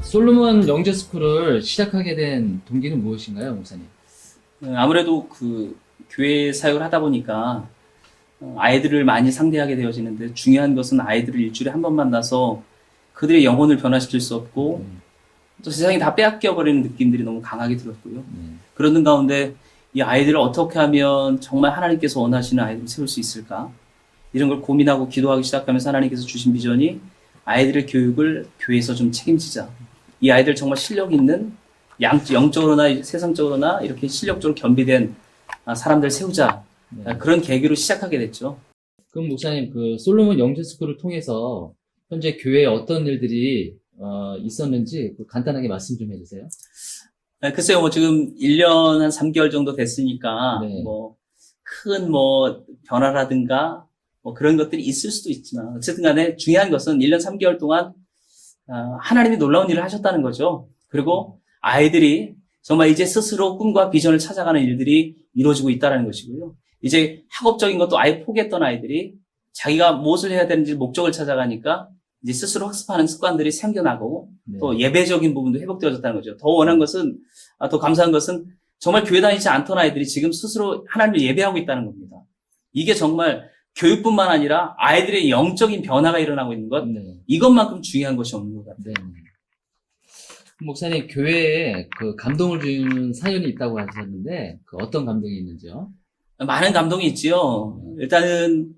솔로몬 영재스쿨을 시작하게 된 동기는 무엇인가요, 목사님? 아무래도 그 교회 사역을 하다 보니까 아이들을 많이 상대하게 되어지는데 중요한 것은 아이들을 일주일에 한 번 만나서 그들의 영혼을 변화시킬 수 없고 또 세상이 다 빼앗겨 버리는 느낌들이 너무 강하게 들었고요. 그러는 가운데 이 아이들을 어떻게 하면 정말 하나님께서 원하시는 아이들을 세울 수 있을까? 이런 걸 고민하고 기도하기 시작하면서 하나님께서 주신 비전이 아이들의 교육을 교회에서 좀 책임지자. 이 아이들 정말 실력 있는 영적으로나 세상적으로나 이렇게 실력적으로 겸비된 사람들 세우자. 그런 계기로 시작하게 됐죠. 그럼 목사님, 그 솔로몬 영재스쿨을 통해서 현재 교회에 어떤 일들이 있었는지 간단하게 말씀 좀 해주세요. 글쎄요, 뭐 지금 1년 한 3개월 정도 됐으니까 네. 큰 변화라든가 그런 것들이 있을 수도 있지만 어쨌든 간에 중요한 것은 1년 3개월 동안 하나님이 놀라운 일을 하셨다는 거죠. 그리고 아이들이 정말 이제 스스로 꿈과 비전을 찾아가는 일들이 이루어지고 있다는 것이고요. 이제 학업적인 것도 아예 포기했던 아이들이 자기가 무엇을 해야 되는지 목적을 찾아가니까 이제 스스로 학습하는 습관들이 생겨나고 또 예배적인 부분도 회복되어졌다는 거죠. 더 원한 것은, 더 감사한 것은 정말 교회 다니지 않던 아이들이 지금 스스로 하나님을 예배하고 있다는 겁니다. 이게 정말 교육뿐만 아니라 아이들의 영적인 변화가 일어나고 있는 것, 이것만큼 중요한 것이 없는 것 같아요. 목사님, 교회에 그 감동을 주는 사연이 있다고 하셨는데, 그 어떤 감동이 있는지요? 많은 감동이 있지요. 일단은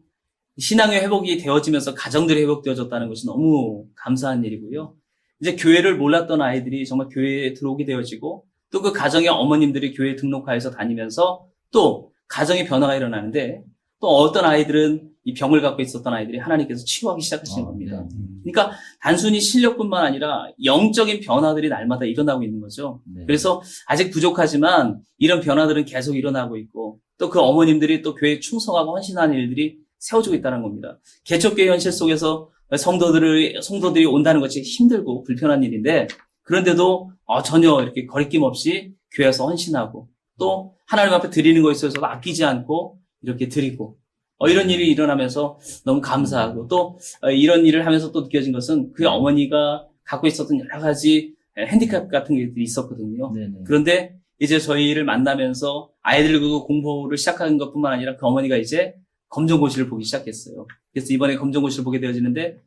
신앙의 회복이 되어지면서 가정들이 회복되어졌다는 것이 너무 감사한 일이고요. 이제 교회를 몰랐던 아이들이 정말 교회에 들어오게 되어지고, 또 그 가정의 어머님들이 교회에 등록하여서 다니면서 또 가정의 변화가 일어나는데, 또 어떤 아이들은 이 병을 갖고 있었던 아이들이 하나님께서 치유하기 시작하시는 겁니다. 그러니까 단순히 실력뿐만 아니라 영적인 변화들이 날마다 일어나고 있는 거죠. 그래서 아직 부족하지만 이런 변화들은 계속 일어나고 있고 또 그 어머님들이 또 교회에 충성하고 헌신하는 일들이 세워지고 있다는 겁니다. 개척교회 현실 속에서 성도들이 온다는 것이 힘들고 불편한 일인데 그런데도 전혀 이렇게 거리낌 없이 교회에서 헌신하고 또 하나님 앞에 드리는 것에 있어서도 아끼지 않고 이렇게 드리고 이런 일이 일어나면서 너무 감사하고 또 이런 일을 하면서 또 느껴진 것은 그 어머니가 갖고 있었던 여러 가지 핸디캡 같은 것들이 있었거든요. 그런데 이제 저희를 만나면서 아이들 그 공부를 시작하는 것뿐만 아니라 그 어머니가 이제 검정고시를 보기 시작했어요. 그래서 이번에 검정고시를 보게 되어지는데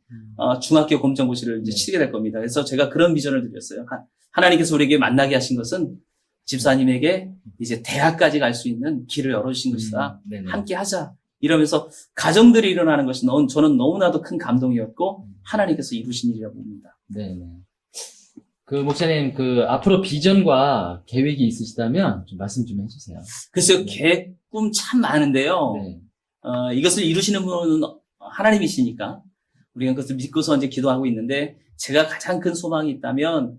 중학교 검정고시를 이제 치르게 될 겁니다. 그래서 제가 그런 비전을 드렸어요. 하나님께서 우리에게 만나게 하신 것은 집사님에게 이제 대학까지 갈 수 있는 길을 열어주신 것이다. 함께 하자. 이러면서 가정들이 일어나는 것이 저는 너무나도 큰 감동이었고 하나님께서 이루신 일이라고 봅니다. 그 목사님, 그 앞으로 비전과 계획이 있으시다면 좀 말씀 좀 해주세요. 글쎄요, 계획, 꿈 참 많은데요. 이것을 이루시는 분은 하나님이시니까 우리가 그것을 믿고서 이제 기도하고 있는데 제가 가장 큰 소망이 있다면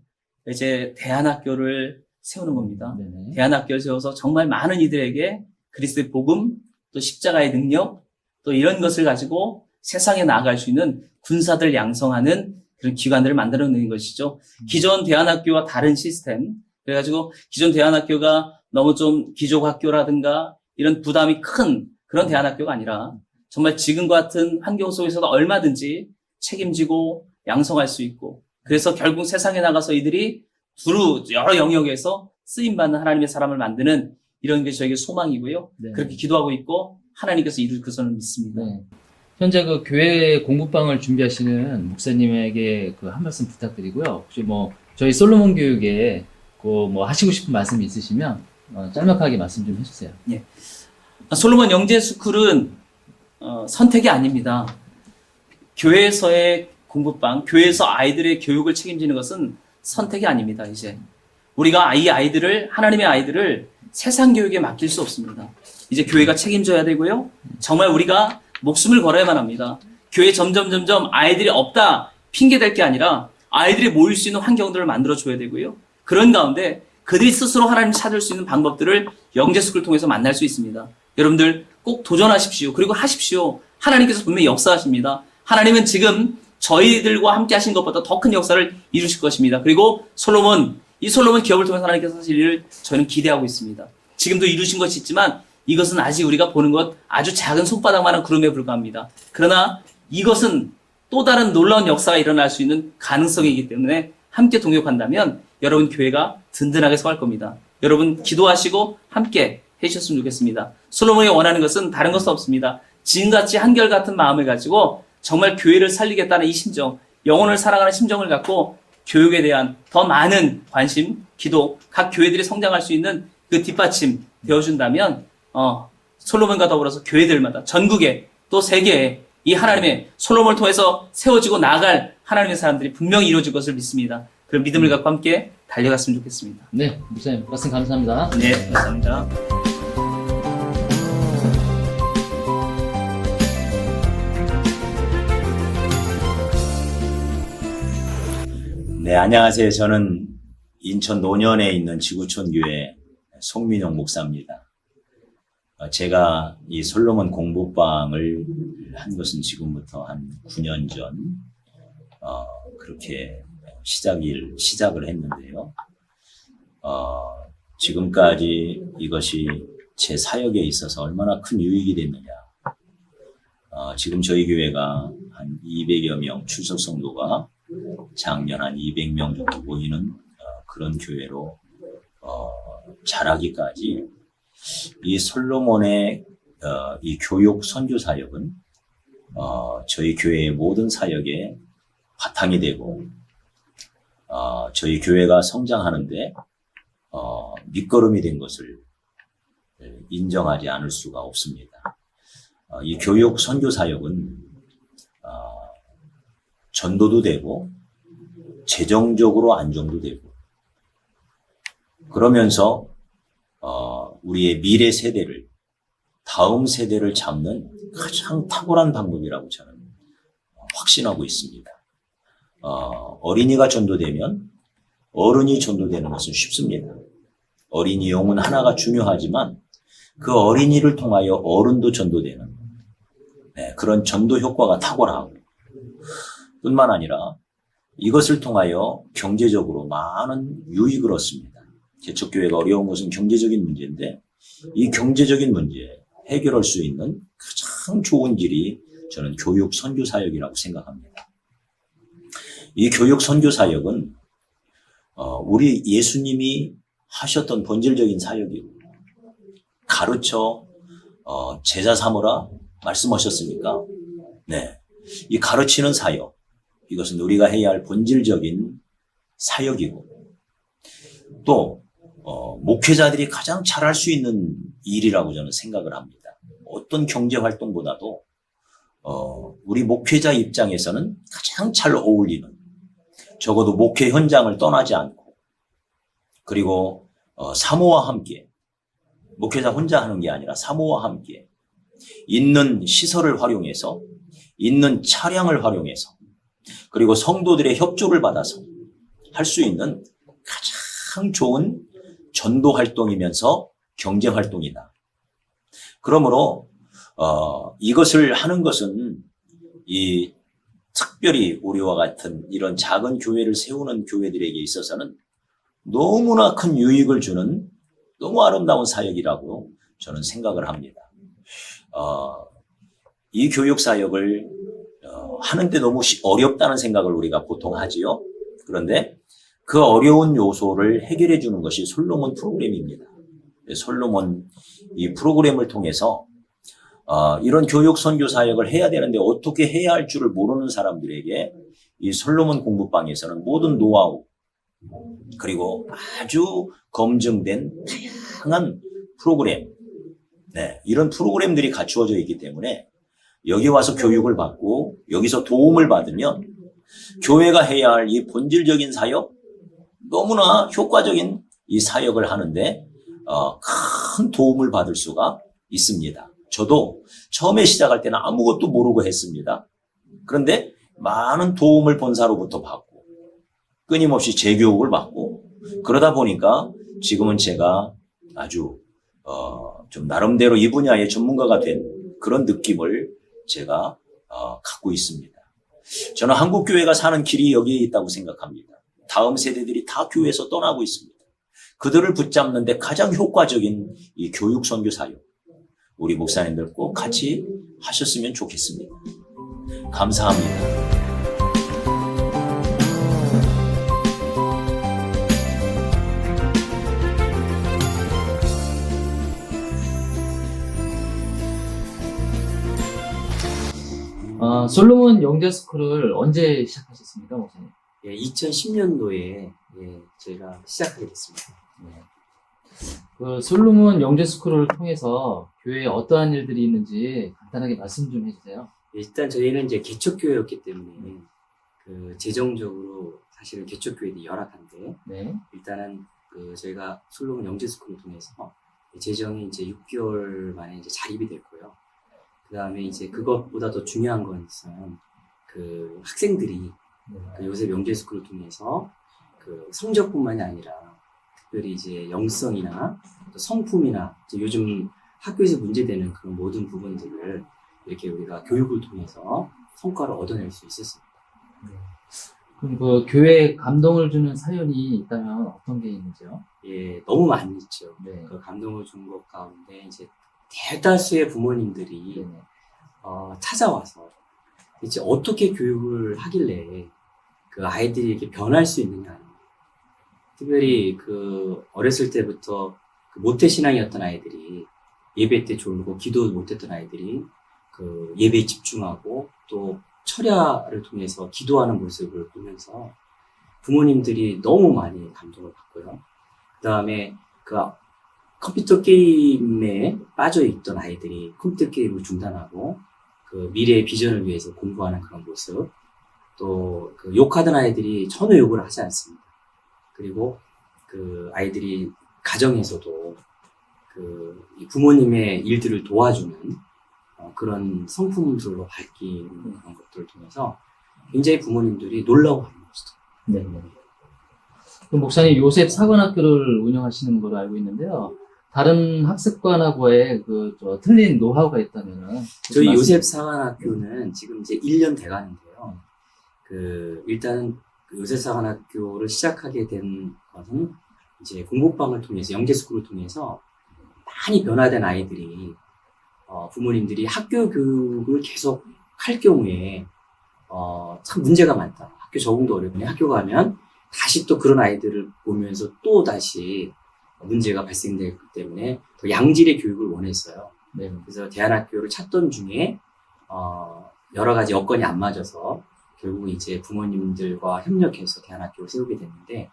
이제 대안학교를 세우는 겁니다. 대안학교를 세워서 정말 많은 이들에게 그리스도의 복음, 또 십자가의 능력, 또 이런 것을 가지고 세상에 나아갈 수 있는 군사들 양성하는 그런 기관들을 만들어내는 것이죠. 기존 대안학교와 다른 시스템. 그래가지고 기존 대안학교가 너무 좀 기족학교라든가 이런 부담이 큰 그런 대안학교가 아니라 정말 지금과 같은 환경 속에서도 얼마든지 책임지고 양성할 수 있고 그래서 결국 세상에 나가서 이들이 두루 여러 영역에서 쓰임받는 하나님의 사람을 만드는 이런 게 저에게 소망이고요. 그렇게 기도하고 있고 하나님께서 이룰 것을 믿습니다. 현재 그 교회 공부방을 준비하시는 목사님에게 그 한 말씀 부탁드리고요. 혹시 저희 솔로몬 교육에 하시고 싶은 말씀이 있으시면 짤막하게 말씀 좀 해주세요. 솔로몬 영재스쿨은 선택이 아닙니다. 교회에서의 공부방, 교회에서 아이들의 교육을 책임지는 것은 선택이 아닙니다. 이제 우리가 이 아이들을 하나님의 아이들을 세상 교육에 맡길 수 없습니다. 이제 교회가 책임져야 되고요. 정말 우리가 목숨을 걸어야만 합니다. 교회 점점 아이들이 없다 핑계댈 게 아니라 아이들이 모일 수 있는 환경들을 만들어줘야 되고요. 그런 가운데 그들이 스스로 하나님을 찾을 수 있는 방법들을 영재스쿨을 통해서 만날 수 있습니다. 여러분들 꼭 도전하십시오. 그리고 하십시오. 하나님께서 분명히 역사하십니다. 하나님은 지금 저희들과 함께 하신 것보다 더 큰 역사를 이루실 것입니다. 그리고 이 솔로몬 기업을 통해서 하나님께서 하실 일을 저희는 기대하고 있습니다. 지금도 이루신 것이 있지만 이것은 아직 우리가 보는 것 아주 작은 손바닥만한 구름에 불과합니다. 그러나 이것은 또 다른 놀라운 역사가 일어날 수 있는 가능성이기 때문에 함께 동역한다면 여러분 교회가 든든하게 서갈 겁니다. 여러분 기도하시고 함께 해주셨으면 좋겠습니다. 솔로몬이 원하는 것은 다른 것은 없습니다. 지금같이 한결같은 마음을 가지고 정말 교회를 살리겠다는 이 심정, 영혼을 사랑하는 심정을 갖고 교육에 대한 더 많은 관심, 기도, 각 교회들이 성장할 수 있는 그 뒷받침 되어준다면 솔로몬과 더불어서 교회들마다 전국에 또 세계에 이 하나님의 솔로몬을 통해서 세워지고 나아갈 하나님의 사람들이 분명히 이루어질 것을 믿습니다. 그런 믿음을 갖고 함께 달려갔으면 좋겠습니다. 네, 목사님 말씀 감사합니다. 네, 감사합니다. 네, 안녕하세요. 저는 인천 논현에 있는 지구촌 교회 송민용 목사입니다. 제가 이 솔로몬 공부방을 한 것은 지금부터 한 9년 전 그렇게 시작을 했는데요. 지금까지 이것이 제 사역에 있어서 얼마나 큰 유익이 됐느냐. 지금 저희 교회가 한 200여 명 출석 성도가 작년 한 200명 정도 모이는 그런 교회로 자라기까지 이 솔로몬의 이 교육 선교 사역은 저희 교회의 모든 사역에 바탕이 되고 저희 교회가 성장하는데 밑거름이 된 것을 인정하지 않을 수가 없습니다. 이 교육 선교 사역은 전도도 되고 재정적으로 안정도 되고 그러면서 우리의 미래 세대를 다음 세대를 잡는 가장 탁월한 방법이라고 저는 확신하고 있습니다. 어린이가 전도되면 어른이 전도되는 것은 쉽습니다. 어린이 영혼 하나가 중요하지만 그 어린이를 통하여 어른도 전도되는 그런 전도 효과가 탁월하고 뿐만 아니라 이것을 통하여 경제적으로 많은 유익을 얻습니다. 개척교회가 어려운 것은 경제적인 문제인데 이 경제적인 문제 해결할 수 있는 가장 좋은 길이 저는 교육 선교 사역이라고 생각합니다. 이 교육 선교 사역은 우리 예수님이 하셨던 본질적인 사역이고 가르쳐 제자 삼으라 말씀하셨으니까 이 가르치는 사역 이것은 우리가 해야 할 본질적인 사역이고 또 목회자들이 가장 잘할 수 있는 일이라고 저는 생각을 합니다. 어떤 경제활동보다도 우리 목회자 입장에서는 가장 잘 어울리는 적어도 목회 현장을 떠나지 않고 그리고 사모와 함께 목회자 혼자 하는 게 아니라 사모와 함께 있는 시설을 활용해서 있는 차량을 활용해서 그리고 성도들의 협조를 받아서 할 수 있는 가장 좋은 전도 활동이면서 경제 활동이다. 그러므로 이것을 하는 것은 이 특별히 우리와 같은 이런 작은 교회를 세우는 교회들에게 있어서는 너무나 큰 유익을 주는 너무 아름다운 사역이라고 저는 생각을 합니다. 이 교육 사역을 하는데 너무 어렵다는 생각을 우리가 보통 하지요. 그런데 그 어려운 요소를 해결해 주는 것이 솔로몬 프로그램입니다. 솔로몬 이 프로그램을 통해서 이런 교육 선교 사역을 해야 되는데 어떻게 해야 할 줄을 모르는 사람들에게 이 솔로몬 공부방에서는 모든 노하우 그리고 아주 검증된 다양한 프로그램 이런 프로그램들이 갖추어져 있기 때문에 여기 와서 교육을 받고 여기서 도움을 받으면 교회가 해야 할 이 본질적인 사역 너무나 효과적인 이 사역을 하는데 큰 도움을 받을 수가 있습니다. 저도 처음에 시작할 때는 아무것도 모르고 했습니다. 그런데 많은 도움을 본사로부터 받고 끊임없이 재교육을 받고 그러다 보니까 지금은 제가 아주 좀 나름대로 이 분야의 전문가가 된 그런 느낌을 제가 갖고 있습니다. 저는 한국 교회가 사는 길이 여기에 있다고 생각합니다. 다음 세대들이 다 교회에서 떠나고 있습니다. 그들을 붙잡는데 가장 효과적인 이 교육 선교 사역 우리 목사님들 꼭 같이 하셨으면 좋겠습니다. 감사합니다. 솔로몬 영재스쿨을 언제 시작하셨습니까, 목사님? 예, 2010년도에 저희가 시작하게 됐습니다. 네. 그 솔로몬 영재스쿨을 통해서 교회에 어떠한 일들이 있는지 간단하게 말씀 좀 해주세요. 일단 저희는 이제 개척교회였기 때문에 그 재정적으로 사실은 개척교회들이 열악한데 네. 일단은 그 저희가 솔로몬 영재스쿨을 통해서 재정이 이제 6개월 만에 이제 자립이 됐고요. 그 다음에 이제 그것보다 더 중요한 것은 그 학생들이 그 요새 영재스쿨을 통해서 그 성적뿐만이 아니라 특별히 이제 영성이나 또 성품이나 이제 요즘 학교에서 문제되는 그런 모든 부분들을 이렇게 우리가 교육을 통해서 성과를 얻어낼 수 있었습니다. 그럼 그 교회에 감동을 주는 사연이 있다면 어떤 게 있는지요? 예, 너무 많이 있죠. 네. 그 감동을 준 것 가운데 이제 대다수의 부모님들이 네네. 찾아와서 이제 어떻게 교육을 하길래 그 아이들이 이렇게 변할 수 있느냐. 특별히 그 어렸을 때부터 그 모태신앙이었던 아이들이 예배 때 졸고 기도 못했던 아이들이 그 예배에 집중하고 또 철야를 통해서 기도하는 모습을 보면서 부모님들이 너무 많이 감동을 받고요. 그 다음에 그 컴퓨터 게임에 빠져 있던 아이들이 컴퓨터 게임을 중단하고 그 미래의 비전을 위해서 공부하는 그런 모습, 또 그 욕하던 아이들이 전혀 욕을 하지 않습니다. 그리고 그 아이들이 가정에서도 그 부모님의 일들을 도와주는 그런 성품들로 바뀌는 그런 것들을 통해서 굉장히 부모님들이 놀라워하는 것이죠. 네. 그럼 목사님 요셉 사관학교를 운영하시는 걸로 알고 있는데요. 다른 학습관하고의 틀린 노하우가 있다면은 저희 말씀- 요셉 사관학교는 지금 이제 1년 돼 가는데요. 일단은 그 요셉 사관학교를 시작하게 된 것은 이제 공부방을 통해서, 영재스쿨을 통해서 많이 변화된 아이들이, 부모님들이 학교 교육을 계속 할 경우에, 참 문제가 많다. 학교 적응도 어렵네. 학교 가면 다시 또 그런 아이들을 보면서 또 다시 문제가 발생되기 때문에 더 양질의 교육을 원했어요. 네. 그래서 대안학교를 찾던 중에 여러 가지 여건이 안 맞아서 결국 이제 부모님들과 협력해서 대안학교를 세우게 됐는데,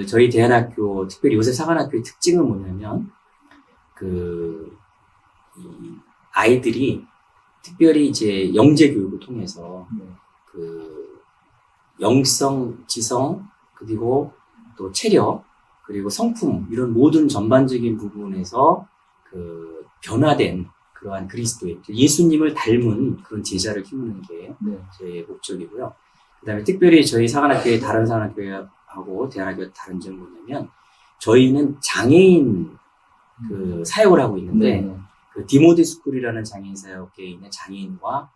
저희 대안학교, 특별히 요셉 사관학교의 특징은 뭐냐면 이 아이들이 특별히 이제 영재 교육을 통해서 네. 영성, 지성, 그리고 또 체력, 그리고 성품, 이런 모든 전반적인 부분에서 변화된 그러한 그리스도의, 예수님을 닮은 그런 제자를 키우는 게 네. 저희의 목적이고요. 그 다음에 특별히 저희 사관학교의 다른 사관학교하고 대안학교의 다른 점은 뭐냐면, 저희는 장애인 사역을 하고 있는데, 네. 디모데 스쿨이라는 장애인 사역에 있는 장애인과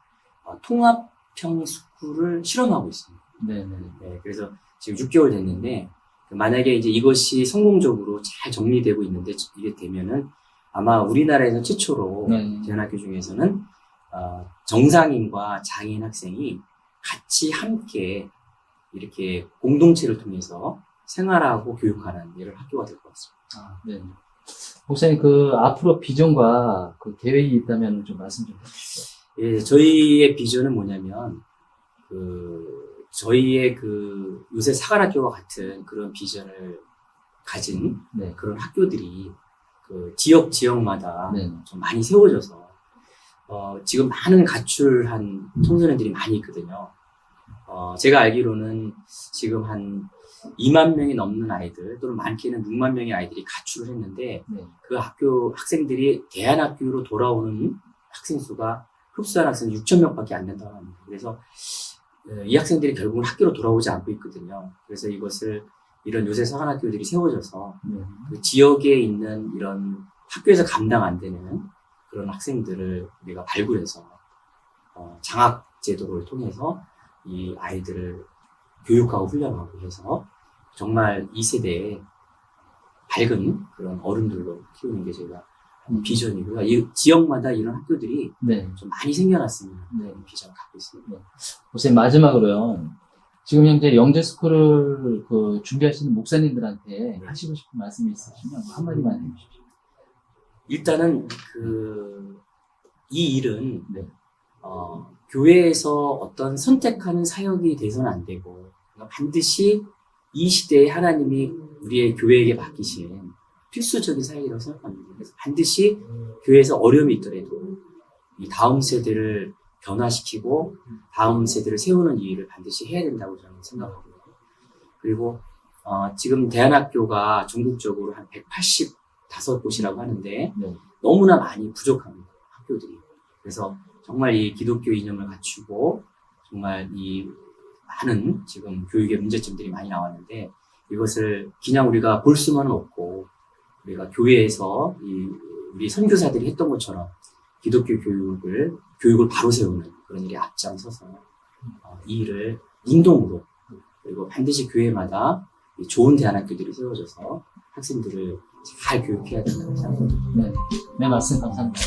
통합형 스쿨을 실험하고 있습니다. 네. 네. 네, 그래서 지금 6개월 됐는데, 만약에 이제 이것이 성공적으로 잘 정리되고 있는데, 이게 되면은 아마 우리나라에서 최초로 네. 대안학교 중에서는 정상인과 장애인 학생이 같이 함께 이렇게 공동체를 통해서 생활하고 교육하는 이런 학교가 될 것 같습니다. 아, 네. 목사님 앞으로 비전과 계획이 있다면 좀 말씀 좀 해주시죠. 예, 저희의 비전은 뭐냐면, 저희의 요새 사관학교와 같은 그런 비전을 가진 네. 그런 학교들이 지역마다 네. 좀 많이 세워져서, 지금 많은 가출한 청소년들이 많이 있거든요. 제가 알기로는 지금 한 2만 명이 넘는 아이들, 또는 많게는 6만 명의 아이들이 가출을 했는데, 네. 그 학생들이 대안학교로 돌아오는 학생 수가, 흡수한 학생 6천 명밖에 안 된다고 합니다. 그래서 이 학생들이 결국은 학교로 돌아오지 않고 있거든요. 그래서 이런 요새 사관학교들이 세워져서 네. 그 지역에 있는 이런 학교에서 감당 안 되는 그런 학생들을 우리가 발굴해서 장학 제도를 통해서 이 아이들을 교육하고 훈련하고 해서 정말 이 세대에 밝은 그런 어른들로 키우는 게 제가 비전이고요. 이 지역마다 이런 학교들이 네. 좀 많이 생겨났으면 네. 하는 비전을 갖고 있습니다. 목사님 마지막으로요. 지금 현재 영재스쿨을 준비하시는 목사님들한테 하시고 싶은 말씀이 있으시면 한마디만 해주십시오. 일단은 이 일은 네. 교회에서 어떤 선택하는 사역이 돼서는 안 되고 반드시 이 시대에 하나님이 우리의 교회에게 맡기신 필수적인 사역이라고 생각합니다. 그래서 반드시 교회에서 어려움이 있더라도 이 다음 세대를 변화시키고 다음 세대를 세우는 일을 반드시 해야 된다고 저는 생각하고요. 그리고 지금 대안학교가 전국적으로 한 185곳이라고 하는데 네. 너무나 많이 부족합니다. 학교들이. 그래서 정말 이 기독교 이념을 갖추고 정말 이 많은 지금 교육의 문제점들이 많이 나왔는데 이것을 그냥 우리가 볼 수만은 없고 우리가 교회에서 우리 선교사들이 했던 것처럼 기독교 교육을 바로 세우는 그런 일에 앞장서서 이 일을 운동으로 그리고 반드시 교회마다 좋은 대안학교들이 세워져서 학생들을 잘 교육해야 된다고 생각합니다. 네, 말씀 감사합니다.